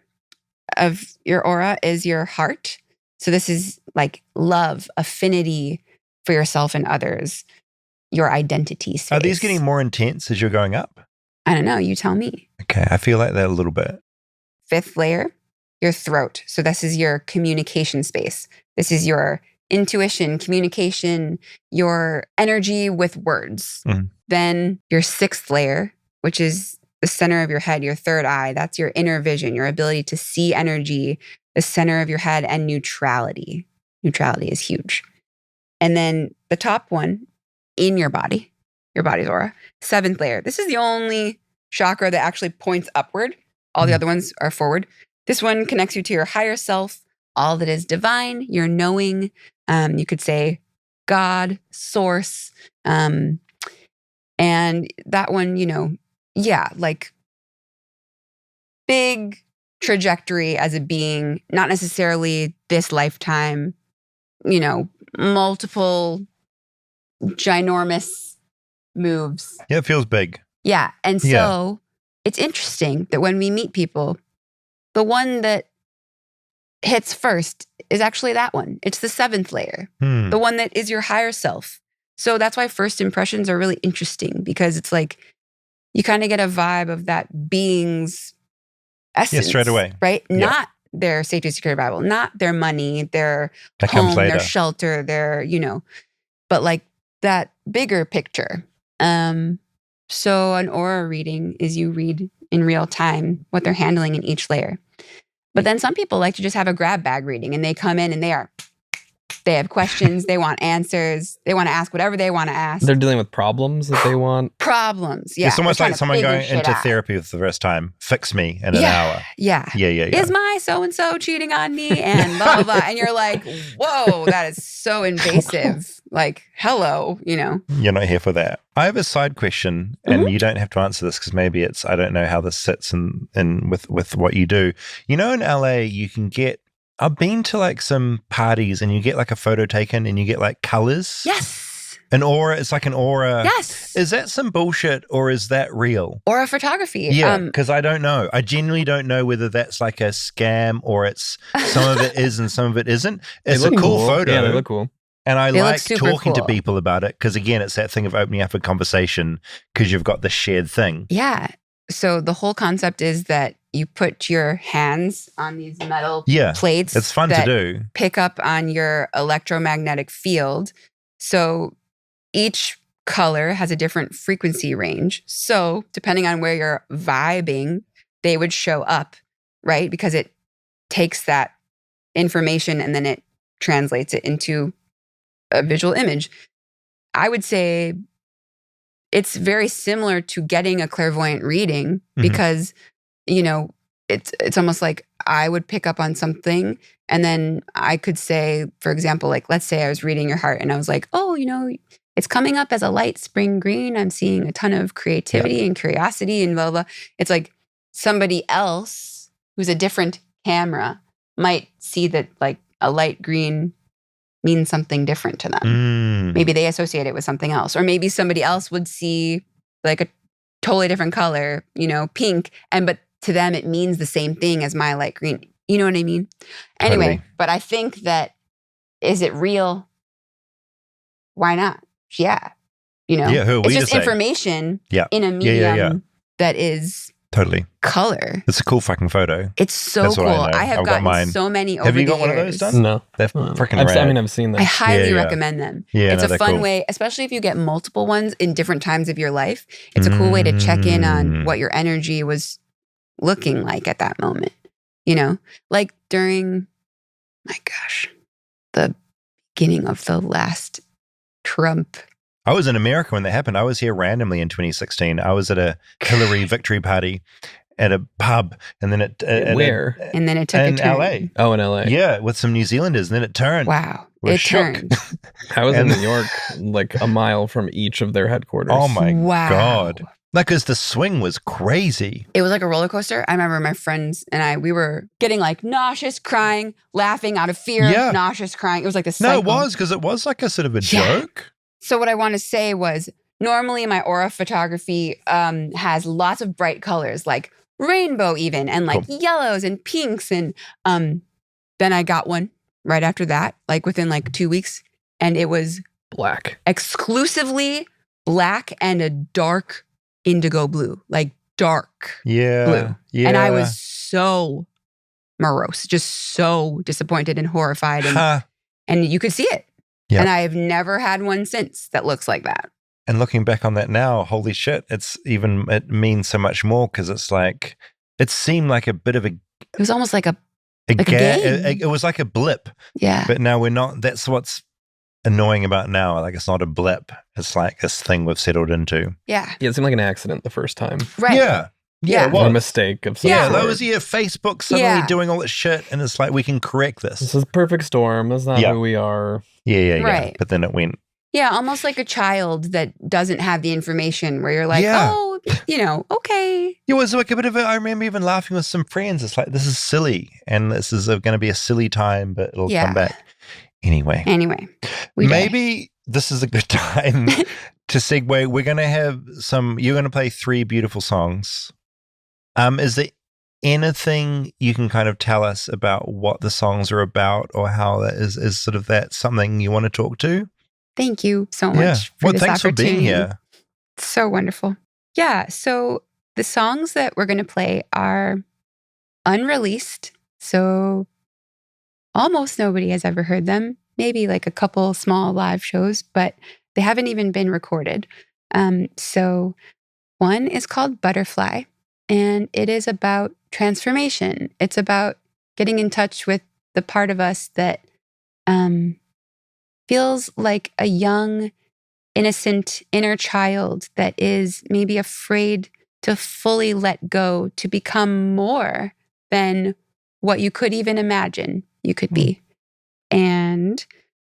of your aura is your heart. So this is like love, affinity for yourself and others, your identity space. Are these getting more intense as you're going up? I don't know. You tell me. Okay, I feel like that a little bit. Fifth layer, your throat. So this is your communication space. This is your intuition, communication, your energy with words. Then your sixth layer, which is the center of your head, your third eye. That's your inner vision, your ability to see energy, the center of your head, and neutrality. Neutrality is huge. And then the top one in your body's aura, seventh layer. This is the only chakra that actually points upward. All the other ones are forward. This one connects you to your higher self, all that is divine, your knowing. You could say God, source. And that one, like big trajectory as a being, not necessarily this lifetime, multiple ginormous moves. Yeah, it feels big. Yeah. And so it's interesting that when we meet people, the one that hits first is actually that one. It's the seventh layer, the one that is your higher self. So that's why first impressions are really interesting, because it's like you kind of get a vibe of that being's essence. Yeah, straight away. Right? Yeah. Not their safety, security, Bible, not their money, their that home, comes later. their shelter, their, but like that bigger picture. So an aura reading is you read in real time what they're handling in each layer. But then some people like to just have a grab bag reading, and they come in and they have questions, they want answers, they want to ask whatever they want to ask. They're dealing with problems that they want. Problems, yeah. It's almost like someone going into out. therapy for the first time. Fix me in an hour. Yeah. Is my so-and-so cheating on me? And blah, blah, blah. And you're like, whoa, that is so invasive. Like, hello, You're not here for that. I have a side question, and you don't have to answer this because maybe I don't know how this sits in with what you do. In LA, you can get, I've been to like some parties and you get like a photo taken and you get like colors. Yes. An aura. It's like an aura. Yes. Is that some bullshit or is that real? Aura photography. Yeah, because I don't know. I genuinely don't know whether that's like a scam or it's some of it is and some of it isn't. It's a cool photo. Yeah, they look cool. And I like talking cool to people about it because, again, it's that thing of opening up a conversation because you've got the shared thing. Yeah. So the whole concept is that you put your hands on these metal plates. It's fun to do. Pick up on your electromagnetic field. So each color has a different frequency range. So depending on where you're vibing, they would show up, right? Because it takes that information and then it translates it into a visual image. I would say it's very similar to getting a clairvoyant reading because, it's almost like I would pick up on something and then I could say, for example, like, let's say I was reading your heart and I was like, oh, it's coming up as a light spring green. I'm seeing a ton of creativity and curiosity and blah, blah. It's like somebody else who's a different camera might see that like a light green means something different to them. Maybe they associate it with something else. Or maybe somebody else would see like a totally different color, pink. But to them, it means the same thing as my light green. You know what I mean? Anyway, Totally. But I think that, is it real? Why not? Yeah. Who are we it's just to say? information in a medium that is totally color. It's a cool fucking photo. It's so That's cool. what I know. I have I've got gotten mine. so many over Have you the got one of years. those done? No. They're freaking rad. I've seen them. I highly recommend them. Yeah, it's a they're fun cool. way, especially if you get multiple ones in different times of your life. It's a cool way to check in on what your energy was looking like at that moment. Like during, my gosh, the beginning of the last Trump I was in America when that happened. I was here randomly in 2016. I was at a Hillary victory party at a pub, and then where? And then it took in a turn. LA. Oh, in LA. Yeah, with some New Zealanders, and then it turned. Wow. We're It shook. turned. I was in New York, like a mile from each of their headquarters. Oh my Wow. God. Like, because the swing was crazy. It was like a roller coaster. I remember my friends and we were getting like nauseous, crying, laughing out of fear, Yeah. nauseous, crying. It was like this No, cycle. it was, because it was like a sort of a Yeah. joke. So what I want to say was, normally my aura photography has lots of bright colors, like rainbow even, and like yellows and pinks. And then I got one right after that, like within like 2 weeks. And it was Black. exclusively black and a dark indigo blue, like dark Yeah. blue. Yeah. And I was so morose, just so disappointed and horrified. And you could see it. Yep. And I've never had one since that looks like that. And looking back on that now, holy shit, it means so much more, because it's like, it seemed like a bit of It was almost like a game. game. It was like a blip, yeah. but now we're not. That's what's annoying about now. Like, it's not a blip. It's like this thing we've settled into. Yeah. Yeah, it seemed like an accident the first time. Right. Yeah. Yeah. It Or a was. mistake of some Yeah, sort. that was Facebook suddenly doing all that shit, and it's like, we can correct This this. is a perfect storm. That's not Yeah. who we are. Yeah. Right. But then it went. Yeah. Almost like a child that doesn't have the information, where you're like, Yeah. oh, okay. It was like a bit of I remember even laughing with some friends. It's like, this is silly, and this is going to be a silly time, but it'll Yeah. come back. Anyway, maybe this is a good time to segue. We're going to have you're going to play 3 beautiful songs. Is there anything you can kind of tell us about what the songs are about, or how that is sort of that something you want to talk to? Thank you so much Yeah. for Well, this thanks for opportunity. being here. It's so wonderful. Yeah. So the songs that we're going to play are unreleased. So almost nobody has ever heard them. Maybe like a couple small live shows, but they haven't even been recorded. So one is called Butterfly, and it is about transformation. It's about getting in touch with the part of us that feels like a young, innocent inner child that is maybe afraid to fully let go, to become more than what you could even imagine you could be. And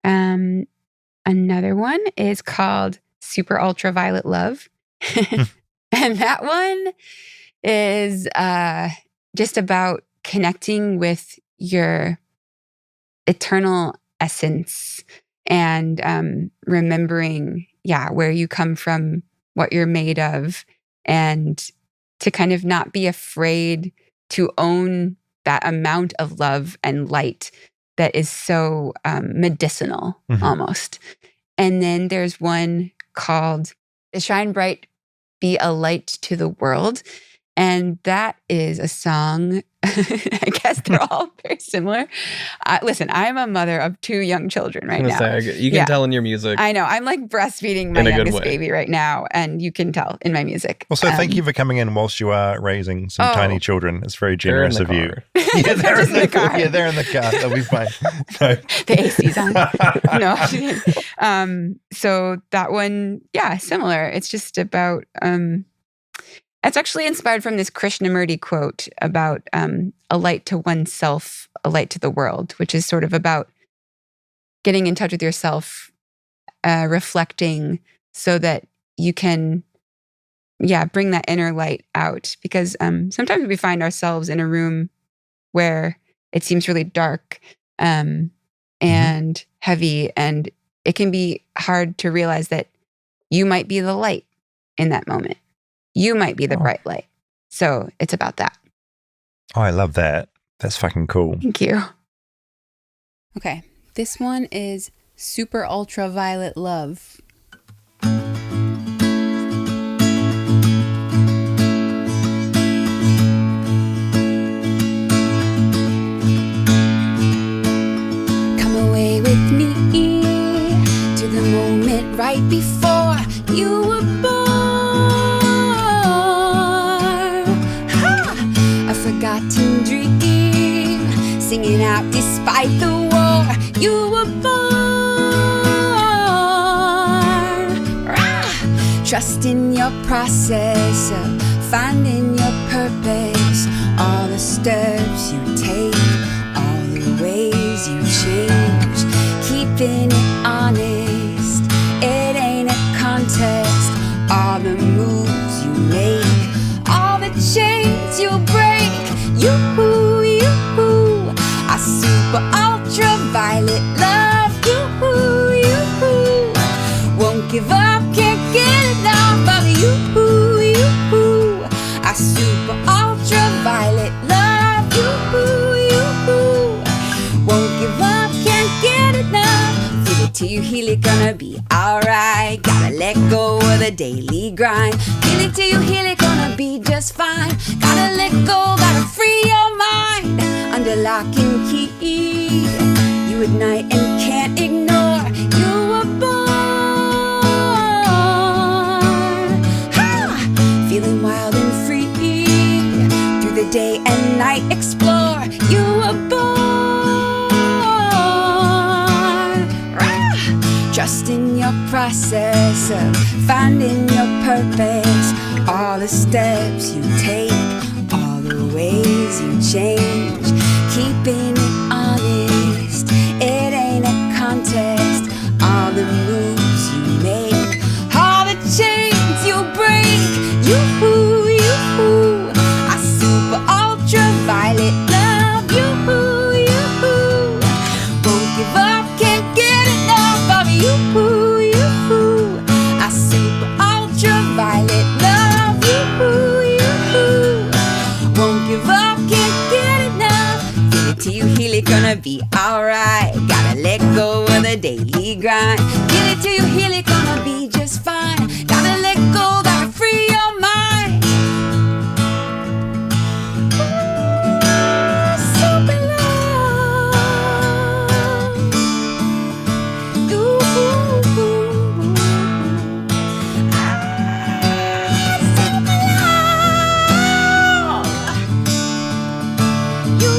another one is called Super Ultraviolet Love. And that one is just about connecting with your eternal essence and remembering, where you come from, what you're made of, and to kind of not be afraid to own that amount of love and light that is so medicinal almost. And then there's one called Shine Bright, Be a Light to the World. And that is a song, I guess they're all very similar. Listen, I'm a mother of 2 young children right now. You can tell in your music. I know. I'm like breastfeeding my youngest baby right now, and you can tell in my music. Also, thank you for coming in whilst you are raising some tiny children. It's very generous of you. Yeah, they're in the car. Yeah, they're in the car. They'll be fine. No. The AC's on. No. So that one, similar. It's just about... it's actually inspired from this Krishnamurti quote about a light to oneself, a light to the world, which is sort of about getting in touch with yourself, reflecting so that you can, bring that inner light out. Because sometimes we find ourselves in a room where it seems really dark and heavy, and it can be hard to realize that you might be the light in that moment. You might be the bright light. So it's about that. Oh, I love that. That's fucking cool. Thank you. Okay. This one is Super Ultraviolet Love. Come away with me to the moment right before you were born. Forgotten dream, singing out despite the war. You were born Trust in your process of finding your purpose. All the steps you take, all the ways you change, keeping it honest, it ain't a contest. All the moves you make, all the chains you break, you-hoo, you-hoo, a super ultraviolet love, you-hoo, you-hoo, won't give up, can't get enough of you-hoo, you-hoo, a super ultraviolet love, you-hoo, you-hoo, won't give up, can't get enough. Feel it till you heal it, gonna be alright. Gotta let go of the daily grind. Feel it till you heal it, gonna be just fine. Gotta let go, gotta free your mind. Under lock and key, you ignite and can't ignore. You were born, feeling wild and free. Through the day and night explore. You were born. Trust in your process of finding your purpose. All the steps you take, all the ways you change, keeping it honest, it ain't a contest. All the moves you make, all the chains you break, you-hoo, you-hoo, a super ultraviolet love, you-hoo, you-hoo, won't give up, can't get enough of you-hoo, you-hoo, a super ultraviolet love, you-hoo, you-hoo, won't give up, can't get enough. Feel it till you heal it, gonna be alright. Gotta let go of the daily grind. Feel it till you heal it, gonna be just fine. Gotta let go, gotta free your mind. Ooh, super love. Ooh, super love. You.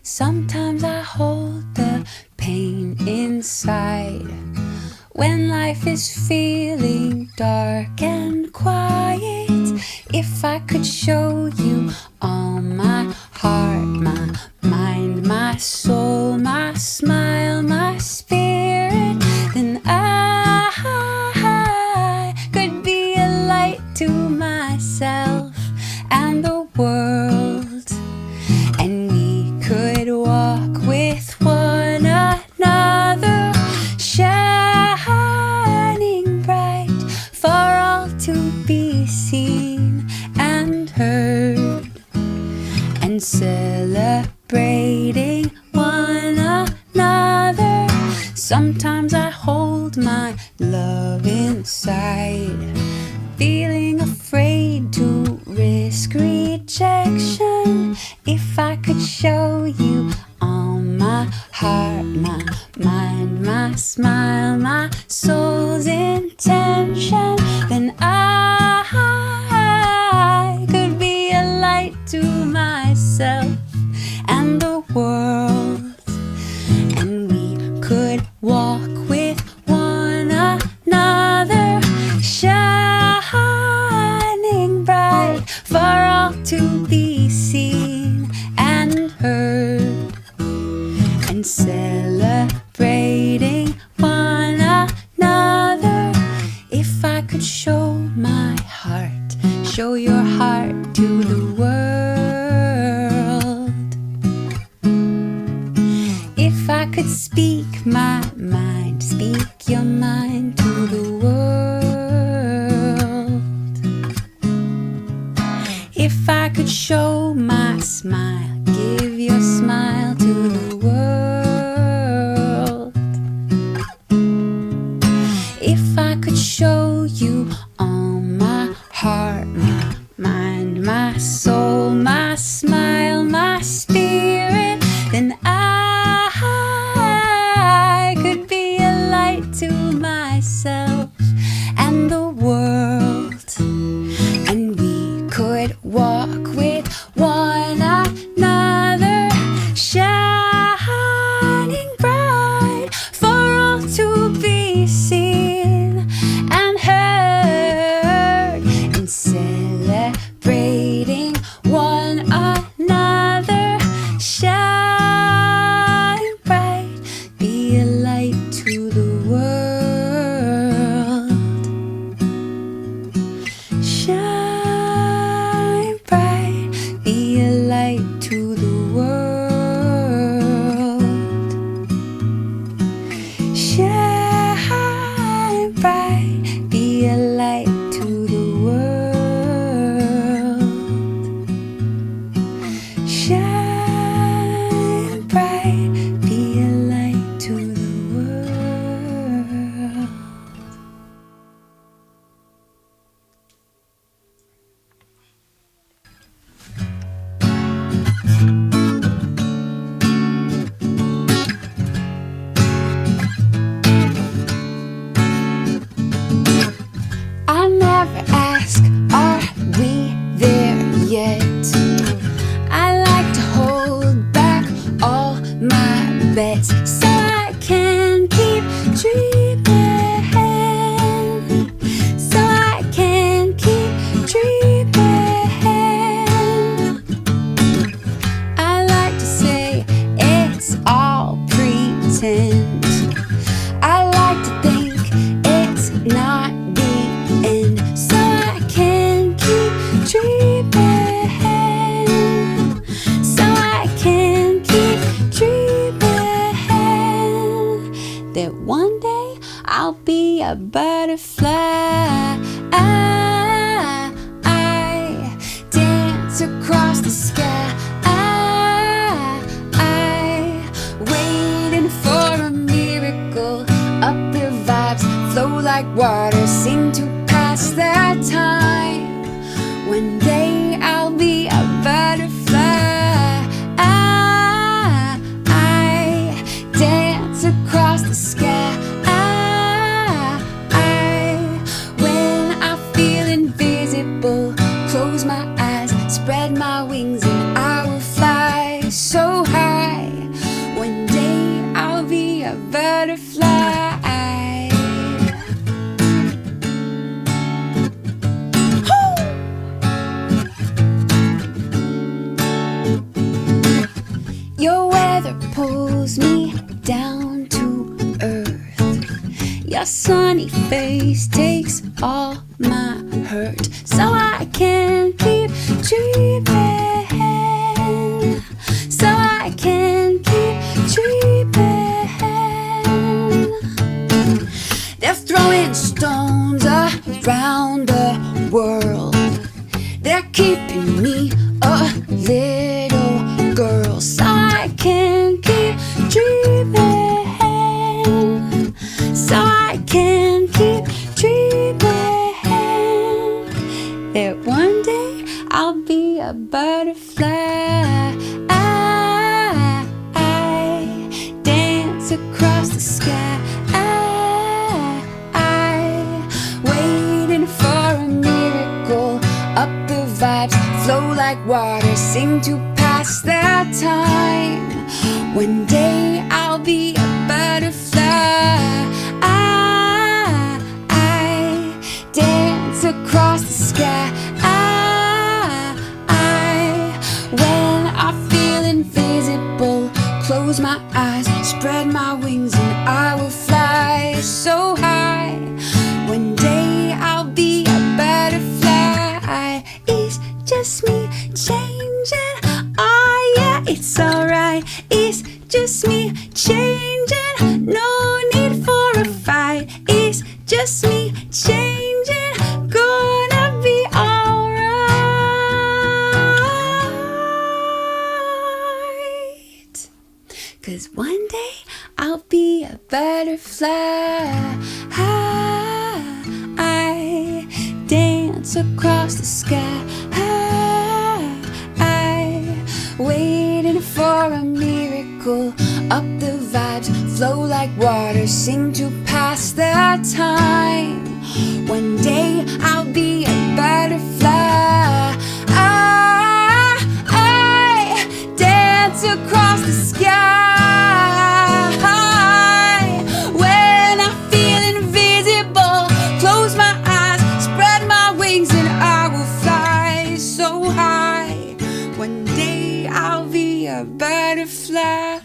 Sometimes I hold the pain inside when life is feeling dark and quiet. If I could show you all my heart, my mind, my soul, my smile, my spirit, then I could be a light to myself and the world. And we could walk with one another, shining bright for all to be seen and heard, and celebrating one another. Sometimes I hold my love inside, feeling afraid to risk rejection. If I could show you all my heart, my mind, my smile, my soul's intention, then I could be a light to myself and the world. And we could walk with one another, shining bright for all to be seen and heard, and celebrating one another. If I could show my heart, show your heart to the world. If I could speak my mind, speak your mind to the world. If I could show my smile, give your smile to the world. If I could show you all my heart, best so I can keep dreaming, so I can keep dreaming. I like to say it's all pretend. I like to think it's not the end, so I can keep dreaming, so I can keep dreaming that one day I'll be a butterfly. I dance across the sky. I waiting for a miracle. Up the vibes, flow like water, seem to pass that time. One day I'll be a butterfly. I dance across the sky. When I feel invisible, close my eyes, spread my wings, and I will fly so high. One day I'll be a butterfly. Your weather pulls me down to earth. Your sunny face takes all my hurt, so I can keep dreaming, so I can keep dreaming. They're throwing stones around the world. They're keeping me a little girl, so I can keep dreaming, so I can keep dreaming that one day I'll be a butterfly. I dance across the sky. I waiting for a miracle. Up the vibes, flow like water, seem to pass that time. One day I'll be a butterfly. I dance across the sky. When I feel invisible, close my eyes, spread my wings, and I will fly so high. One day I'll be a butterfly. It's just me changing. Oh yeah, it's alright. It's just me changing. No need for a fight. It's just me changing. Gonna be alright. 'Cause one day I'll be a butterfly. I dance across the sky. Waiting for a miracle. Up the vibes, flow like water, seem to pass the time. One day I'll be a butterfly. I dance across the sky. When I feel invisible, close my eyes, spread my wings, and I will fly so high. One day I'll be a butterfly.